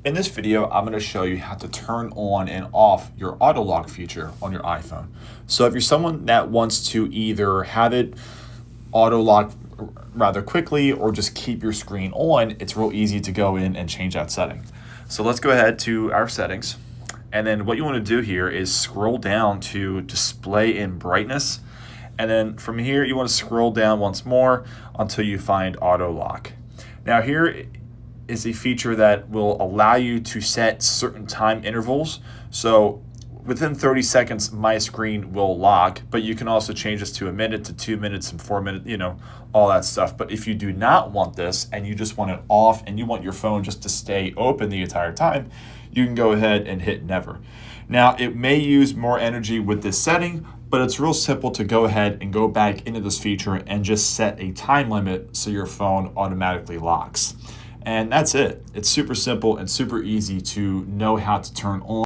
In this video, I'm going to show you how to turn on and off your auto lock feature on your iPhone. So if you're someone that wants to either have it auto lock rather quickly or just keep your screen on, it's real easy to go in and change that setting. So let's go ahead to our settings. And then what you want to do here is scroll down to display in brightness. And then from here, you want to scroll down once more until you find auto lock. Now here is a feature that will allow you to set certain time intervals. So within 30 seconds, my screen will lock, but you can also change this to a minute, to 2 minutes, and 4 minutes, all that stuff. But if you do not want this and you just want it off and you want your phone just to stay open the entire time, you can go ahead and hit never. Now, it may use more energy with this setting, but it's real simple to go ahead and go back into this feature and just set a time limit so your phone automatically locks. And that's it. It's super simple and super easy to know how to turn on